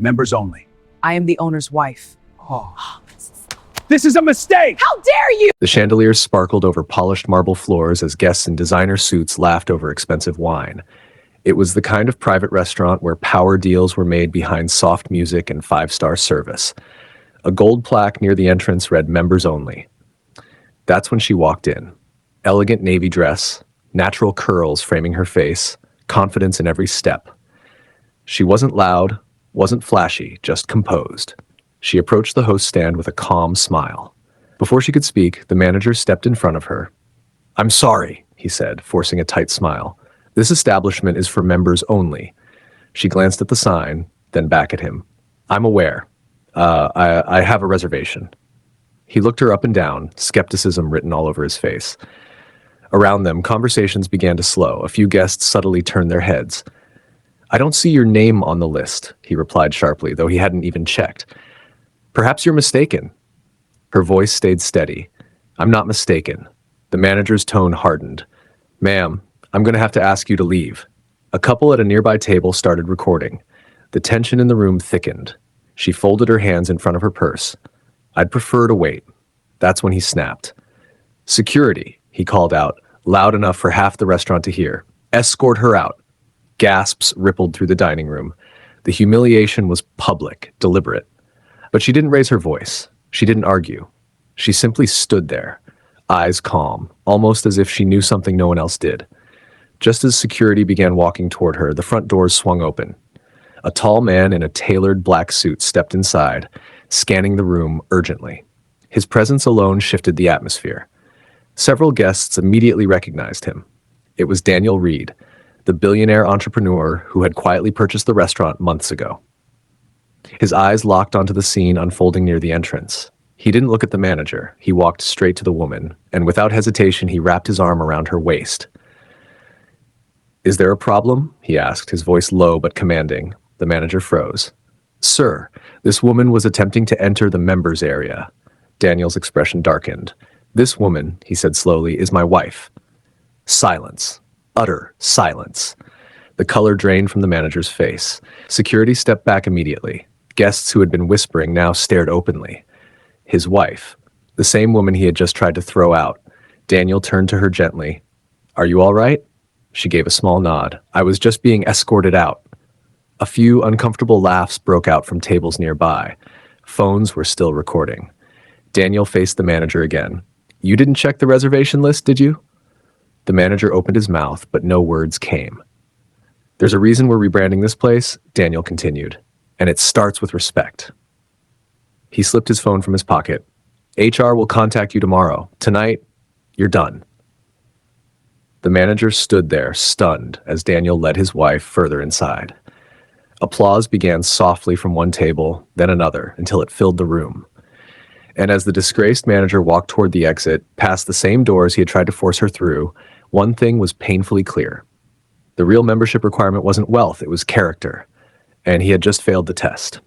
Members only. I am the owner's wife. This is a mistake! How dare you! The chandeliers sparkled over polished marble floors as guests in designer suits laughed over expensive wine. It was the kind of private restaurant where power deals were made behind soft music and five-star service. A gold plaque near the entrance read "Members Only." That's when she walked in. Elegant navy dress, natural curls framing her face, confidence in every step. She wasn't loud, wasn't flashy, just composed. She approached the host stand with a calm smile. Before she could speak, the manager stepped in front of her. "I'm sorry," he said, forcing a tight smile. "This establishment is for members only." She glanced at the sign, then back at him. "I'm aware. I have a reservation." He looked her up and down, skepticism written all over his face. Around them, conversations began to slow. A few guests subtly turned their heads. "I don't see your name on the list," he replied sharply, though he hadn't even checked. "Perhaps you're mistaken." Her voice stayed steady. "I'm not mistaken." The manager's tone hardened. "Ma'am, I'm going to have to ask you to leave." A couple at a nearby table started recording. The tension in the room thickened. She folded her hands in front of her purse. "I'd prefer to wait." That's when he snapped. "Security," he called out, loud enough for half the restaurant to hear. "Escort her out." Gasps rippled through the dining room. The humiliation was public, deliberate. But she didn't raise her voice. She didn't argue. She simply stood there, eyes calm, almost as if she knew something no one else did. Just as security began walking toward her, the front doors swung open. A tall man in a tailored black suit stepped inside, scanning the room urgently. His presence alone shifted the atmosphere. Several guests immediately recognized him. It was Daniel Reed, the billionaire entrepreneur who had quietly purchased the restaurant months ago. His eyes locked onto the scene unfolding near the entrance. He didn't look at the manager. He walked straight to the woman, and without hesitation, he wrapped his arm around her waist. "Is there a problem?" he asked, his voice low but commanding. The manager froze. "Sir, this woman was attempting to enter the members area." Daniel's expression darkened. "This woman," he said slowly, "is my wife." Silence. Utter silence. The color drained from the manager's face. Security stepped back immediately. Guests who had been whispering now stared openly. His wife, the same woman he had just tried to throw out. Daniel turned to her gently. "Are you all right?" She gave a small nod. "I was just being escorted out." A few uncomfortable laughs broke out from tables nearby. Phones were still recording. Daniel faced the manager again. "You didn't check the reservation list, did you?" The manager opened his mouth, but no words came. "There's a reason we're rebranding this place," Daniel continued, "and it starts with respect." He slipped his phone from his pocket. "HR will contact you tomorrow. Tonight, you're done." The manager stood there, stunned, as Daniel led his wife further inside. Applause began softly from one table, then another, until it filled the room. And as the disgraced manager walked toward the exit, past the same doors he had tried to force her through, one thing was painfully clear. The real membership requirement wasn't wealth, it was character, and he had just failed the test.